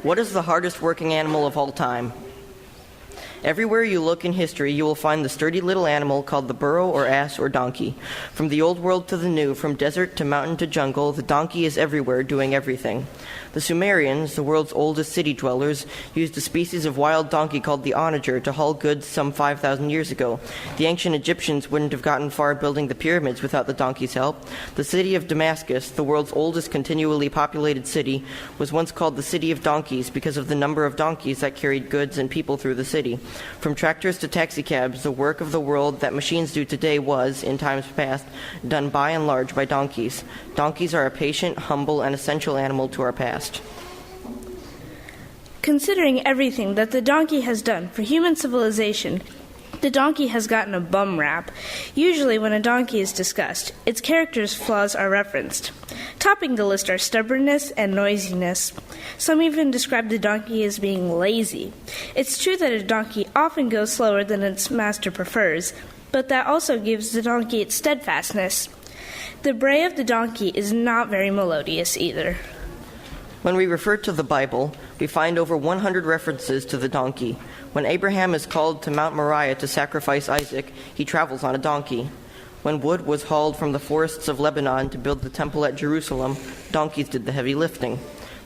What is the hardest working animal of all time? Everywhere you look in history, you will find the sturdy little animal called the burro or ass or donkey. From the old world to the new, from desert to mountain to jungle, the donkey is everywhere doing everything. The Sumerians, the world's oldest city dwellers, used a species of wild donkey called the onager to haul goods some 5,000 years ago. The ancient Egyptians wouldn't have gotten far building the pyramids without the donkey's help. The city of Damascus, the world's oldest continually populated city, was once called the City of Donkeys because of the number of donkeys that carried goods and people through the city. From tractors to taxicabs, the work of the world that machines do today was, in times past, done by and large by donkeys. Donkeys are a patient, humble, and essential animal to our past. Considering everything that the donkey has done for human civilization, the donkey has gotten a bum rap. Usually when a donkey is discussed, its character's flaws are referenced. Topping the list are stubbornness and noisiness. Some even describe the donkey as being lazy. It's true that a donkey often goes slower than its master prefers, but that also gives the donkey its steadfastness. The bray of the donkey is not very melodious either. When we refer to the Bible, we find over 100 references to the donkey. When Abraham is called to Mount Moriah to sacrifice Isaac, he travels on a donkey. When wood was hauled from the forests of Lebanon to build the temple at Jerusalem, donkeys did the heavy lifting.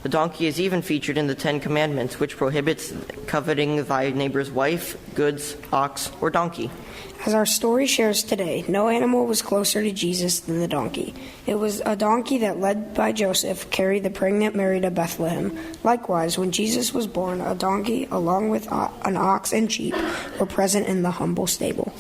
The donkey is even featured in the Ten Commandments, which prohibits coveting thy neighbor's wife, goods, ox, or donkey. As our story shares today, no animal was closer to Jesus than the donkey. It was a donkey that, led by Joseph, carried the pregnant Mary to Bethlehem. Likewise, when Jesus was born, a donkey, along with an ox and sheep, were present in the humble stable.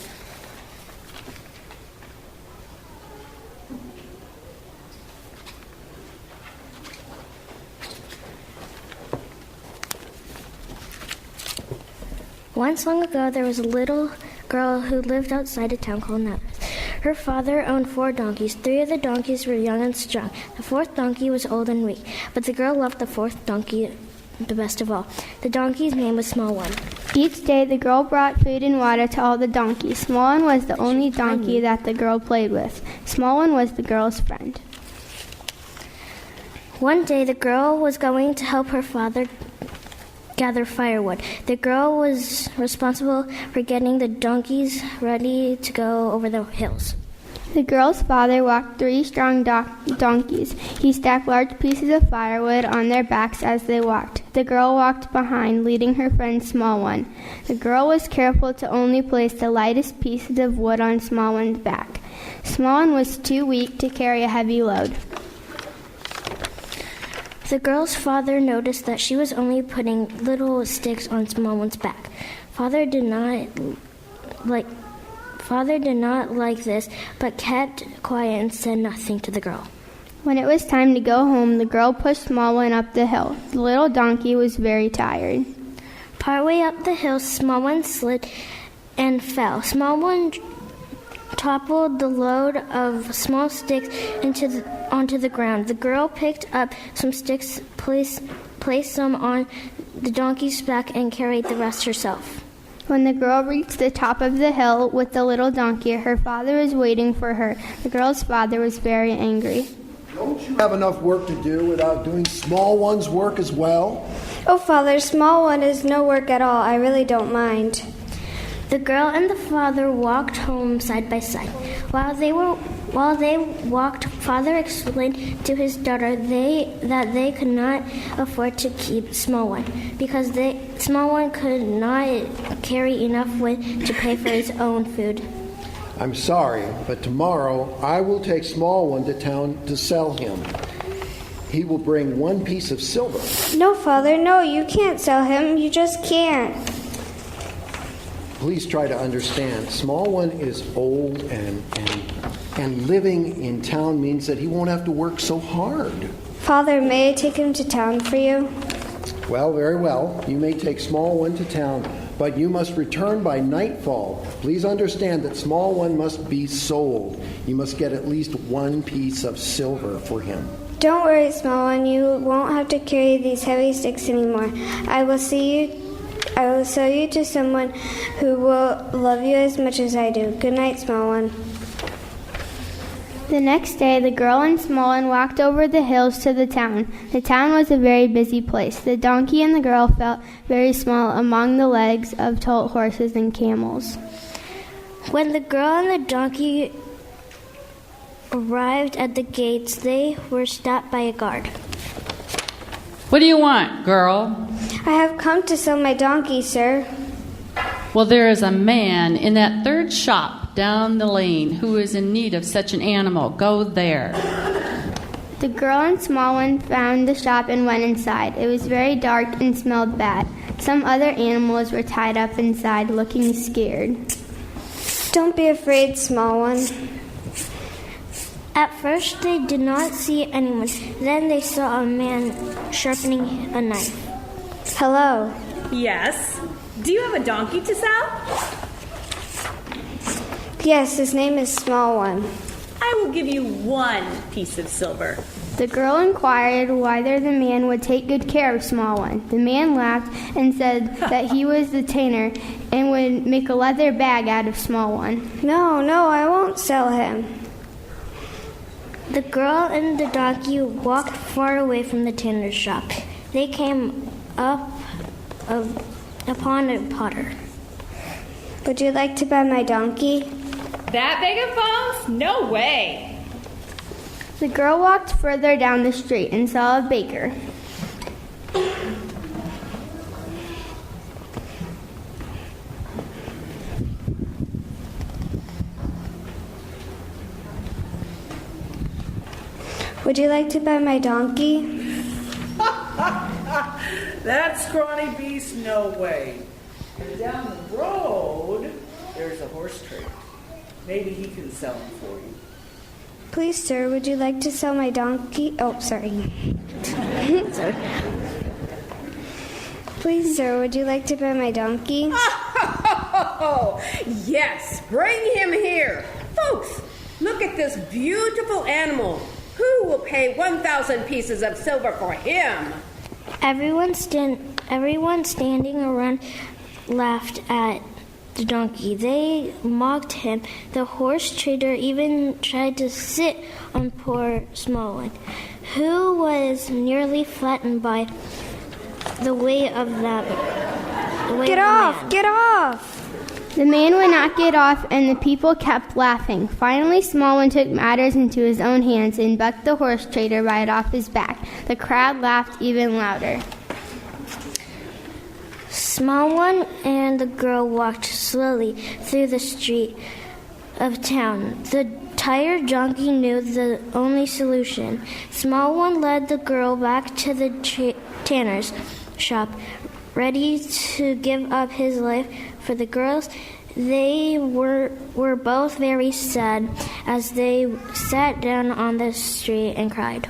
Once long ago, there was a little girl who lived outside a town called Nazareth. Her father owned 4 donkeys. 3 of the donkeys were young and strong. The 4th donkey was old and weak, but the girl loved the 4th donkey the best of all. The donkey's name was Small One. Each day, the girl brought food and water to all the donkeys. Small One was the only donkey that the girl played with. Small One was the girl's friend. One day, the girl was going to help her father gather firewood. The girl was responsible for getting the donkeys ready to go over the hills. The girl's father walked 3 strong donkeys. He stacked large pieces of firewood on their backs as they walked. The girl walked behind, leading her friend Small One. The girl was careful to only place the lightest pieces of wood on Small One's back. Small One was too weak to carry a heavy load. The girl's father noticed that she was only putting little sticks on Small One's back. Father did not like this, but kept quiet and said nothing to the girl. When it was time to go home, the girl pushed Small One up the hill. The little donkey was very tired. Partway up the hill, Small One slid and fell. Small One toppled the load of small sticks onto the ground. The girl picked up some sticks, placed some on the donkey's back, and carried the rest herself. When the girl reached the top of the hill with the little donkey, her father was waiting for her. The girl's father was very angry. Don't you have enough work to do without doing Small One's work as well? Oh, Father, Small One is no work at all. I really don't mind. The girl and the father walked home side by side. While they walked, Father explained to his daughter that they could not afford to keep Small One because Small One could not carry enough wood to pay for his own food. I'm sorry, but tomorrow I will take Small One to town to sell him. He will bring 1 piece of silver. No, Father, no, you can't sell him. You just can't. Please try to understand. Small One is old and living in town means that he won't have to work so hard. Father, may I take him to town for you? Well, very well. You may take Small One to town, but you must return by nightfall. Please understand that Small One must be sold. You must get at least 1 piece of silver for him. Don't worry, Small One. You won't have to carry these heavy sticks anymore. I will sell you to someone who will love you as much as I do. Good night, Small One. The next day, the girl and small one walked over the hills to the town. The town was a very busy place. The donkey and the girl felt very small among the legs of tall horses and camels. When the girl and the donkey arrived at the gates, they were stopped by a guard. What do you want, girl? I have come to sell my donkey, sir. Well, there is a man in that third shop down the lane who is in need of such an animal. Go there. The girl and small one found the shop and went inside. It was very dark and smelled bad. Some other animals were tied up inside, looking scared. Don't be afraid, small one. At first, they did not see anyone. Then they saw a man sharpening a knife. Hello. Yes. Do you have a donkey to sell? Yes, his name is Small One. I will give you 1 piece of silver. The girl inquired whether the man would take good care of small one. The man laughed and said that he was the tanner and would make a leather bag out of small one. No, I won't sell him. The girl and the donkey walked far away from the tanner's shop. They came upon a potter. Would you like to buy my donkey? That big of bones? No way. The girl walked further down the street and saw a baker. Would you like to buy my donkey? That scrawny beast, no way. And down the road, there's a horse trader. Maybe he can sell him for you. Please, sir, would you like to sell my donkey? Oh, sorry. Sorry. Please, sir, would you like to buy my donkey? Oh, yes, bring him here. Folks, look at this beautiful animal. Who will pay 1,000 pieces of silver for him? Everyone standing around laughed at the donkey. They mocked him. The horse trader even tried to sit on poor small one, who was nearly flattened by the weight of that. Get off! Get off! The man would not get off, and the people kept laughing. Finally, Small One took matters into his own hands and bucked the horse trader right off his back. The crowd laughed even louder. Small One and the girl walked slowly through the street of town. The tired donkey knew the only solution. Small One led the girl back to the tanner's shop, ready to give up his life for the girls. They were both very sad as they sat down on the street and cried.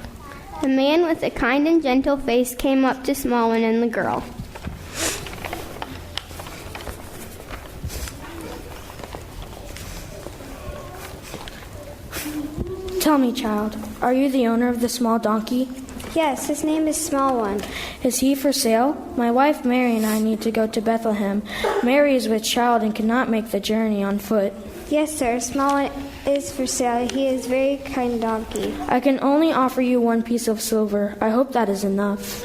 The man with a kind and gentle face came up to Small One and the girl. Tell me, child, are you the owner of the small donkey? Yes, his name is Small One. Is he for sale? My wife Mary and I need to go to Bethlehem. Mary is with child and cannot make the journey on foot. Yes, sir, Small One is for sale. He is a very kind donkey. I can only offer you 1 piece of silver. I hope that is enough.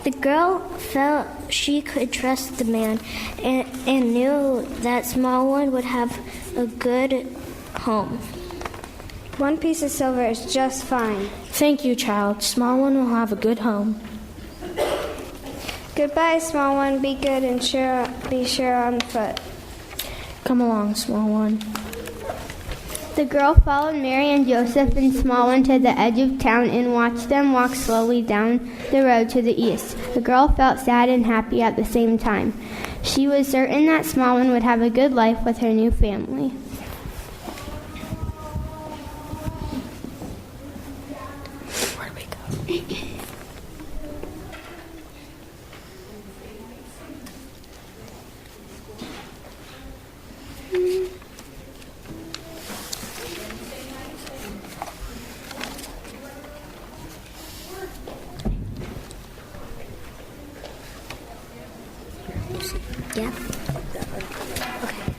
The girl felt she could trust the man and knew that Small One would have a good home. 1 piece of silver is just fine. Thank you, child. Small One will have a good home. Goodbye, Small One. Be good and be sure on foot. Come along, Small One. The girl followed Mary and Joseph and Small One to the edge of town and watched them walk slowly down the road to the east. The girl felt sad and happy at the same time. She was certain that Small One would have a good life with her new family. Yeah. Okay.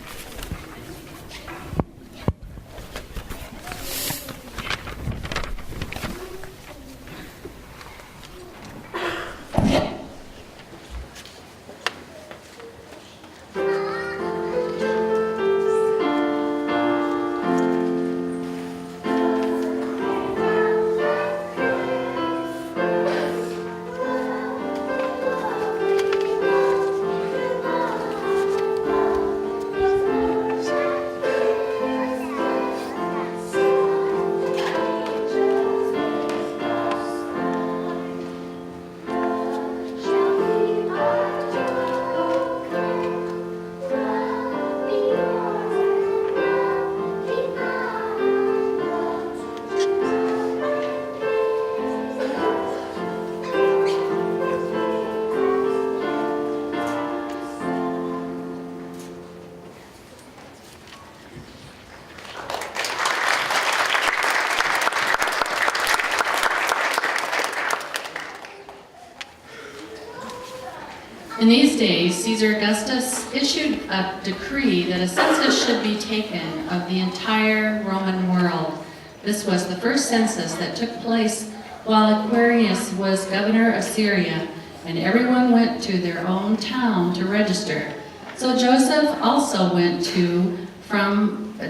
In these days, Caesar Augustus issued a decree that a census should be taken of the entire Roman world. This was the first census that took place while Quirinius was governor of Syria, and everyone went to their own town to register. So Joseph also went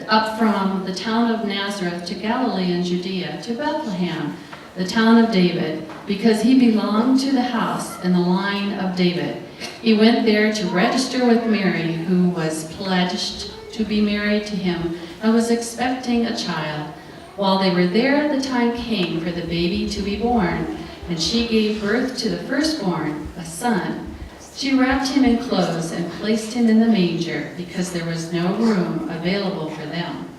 up from the town of Nazareth to Galilee and Judea, to Bethlehem, the town of David, because he belonged to the house and the line of David. He went there to register with Mary, who was pledged to be married to him and was expecting a child. While they were there, the time came for the baby to be born, and she gave birth to the firstborn, a son. She wrapped him in clothes and placed him in the manger because there was no room available for them.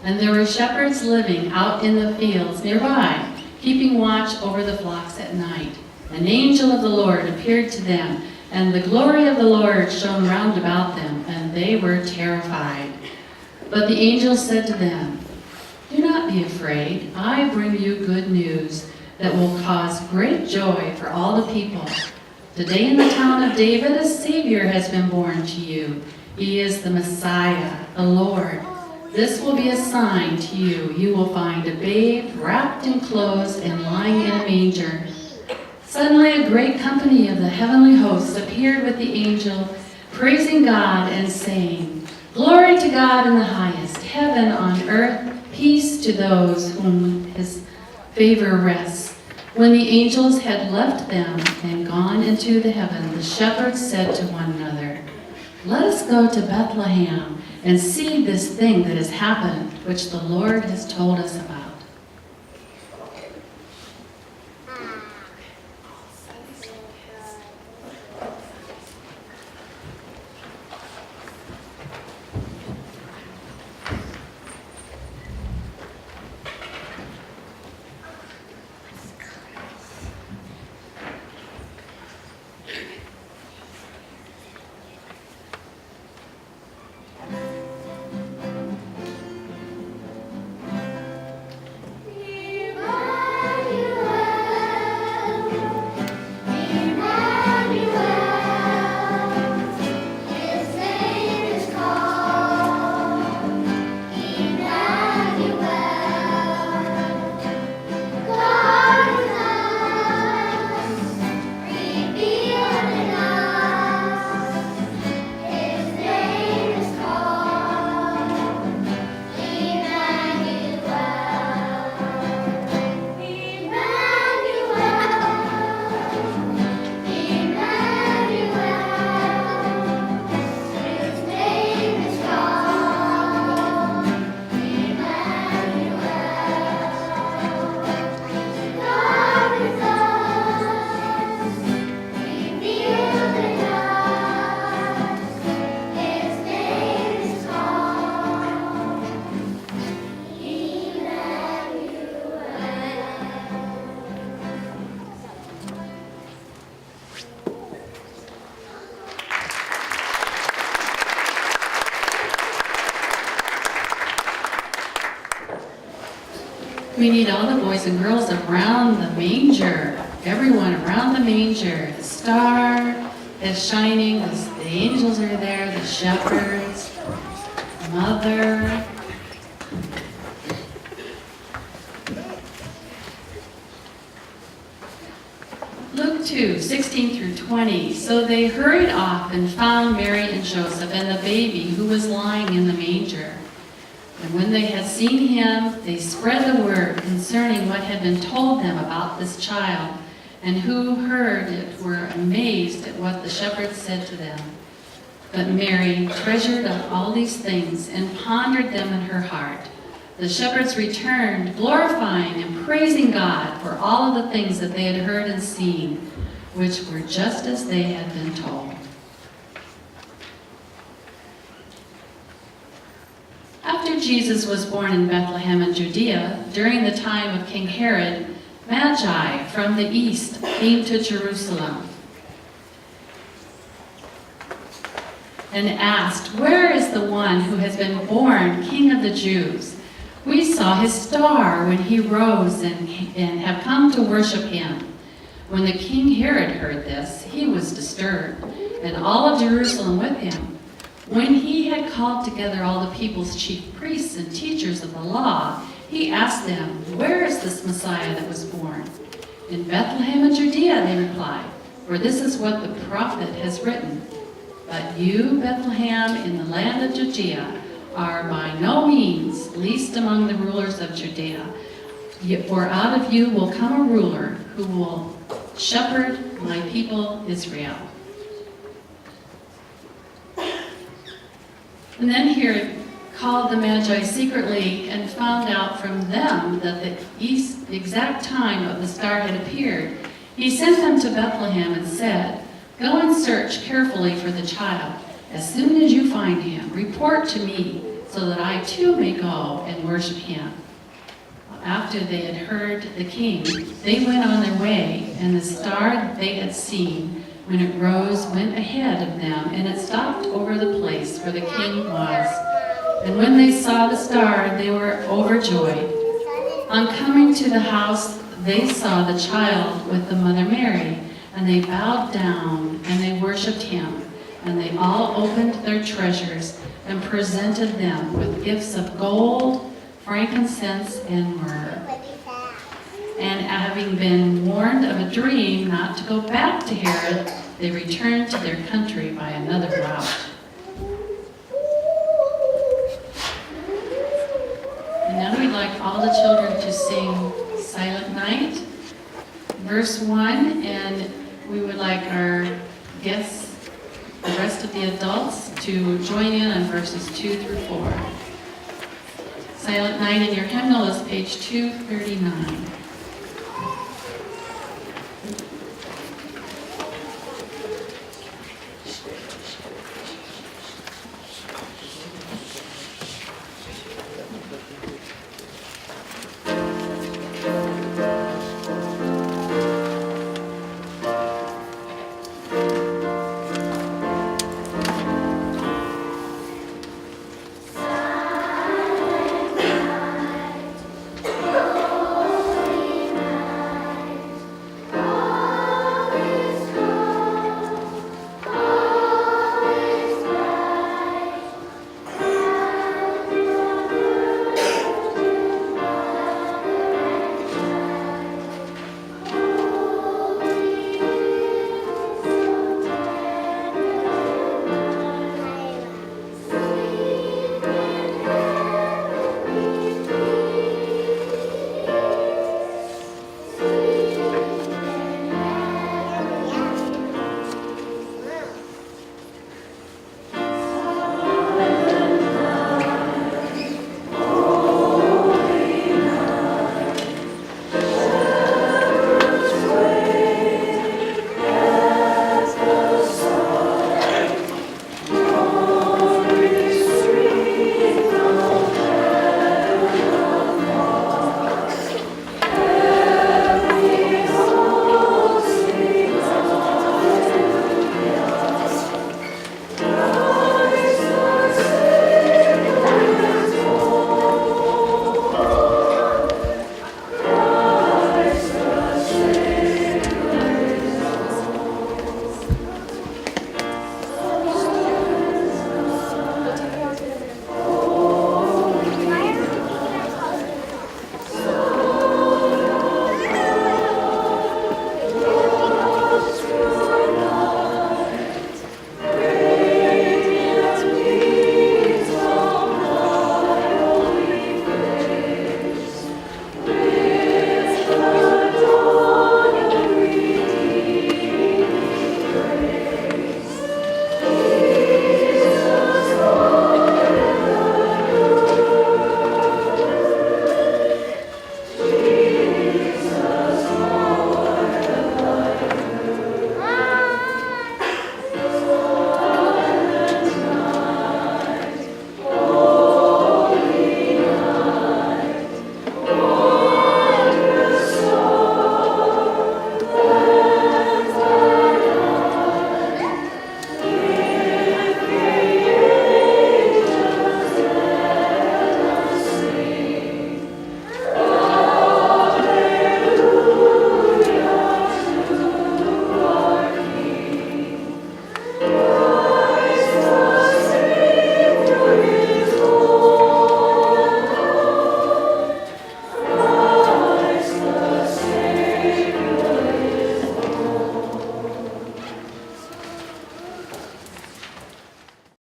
And there were shepherds living out in the fields nearby, keeping watch over the flocks at night. An angel of the Lord appeared to them, and the glory of the Lord shone round about them, and they were terrified. But the angel said to them, "Do not be afraid. I bring you good news that will cause great joy for all the people. Today in the town of David a Savior has been born to you. He is the Messiah, the Lord. This will be a sign to you. You will find a babe wrapped in clothes and lying in a manger." Suddenly a great company of the heavenly hosts appeared with the angel, praising God and saying, "Glory to God in the highest, heaven on earth, peace to those whom his favor rests." When the angels had left them and gone into the heaven, the shepherds said to one another, "Let us go to Bethlehem and see this thing that has happened, which the Lord has told us about." We need all the boys and girls around the manger. Everyone around the manger. The star is shining. The angels are there. The shepherds. Mother. Luke 2, 16 through 20. So they hurried off and found Mary and Joseph and the baby who was lying in the manger. And when they had seen him, they spread the word concerning what had been told them about this child, and who heard it were amazed at what the shepherds said to them. But Mary treasured up all these things and pondered them in her heart. The shepherds returned, glorifying and praising God for all of the things that they had heard and seen, which were just as they had been told. After Jesus was born in Bethlehem in Judea, during the time of King Herod, Magi from the east came to Jerusalem and asked, "Where is the one who has been born King of the Jews? We saw his star when he rose and have come to worship him." When the King Herod heard this, he was disturbed, and all of Jerusalem with him. When he had called together all the people's chief priests and teachers of the law, he asked them, "Where is this Messiah that was born?" "In Bethlehem in Judea," they replied, "for this is what the prophet has written. But you, Bethlehem, in the land of Judea, are by no means least among the rulers of Judea. For out of you will come a ruler who will shepherd my people Israel." And then Herod called the Magi secretly and found out from them that the exact time of the star had appeared. He sent them to Bethlehem and said, "Go and search carefully for the child. As soon as you find him, report to me, so that I too may go and worship him." After they had heard the king, they went on their way, and the star they had seen when it rose went ahead of them, and it stopped over the place where the king was. And when they saw the star, they were overjoyed. On coming to the house, they saw the child with the mother Mary, and they bowed down and they worshipped him. And they all opened their treasures and presented them with gifts of gold, frankincense, and myrrh. And having been warned of a dream not to go back to Herod, they returned to their country by another route. And now we'd like all the children to sing Silent Night, verse 1, and we would like our guests, the rest of the adults, to join in on verses 2 through 4. Silent Night in your hymnal is page 239.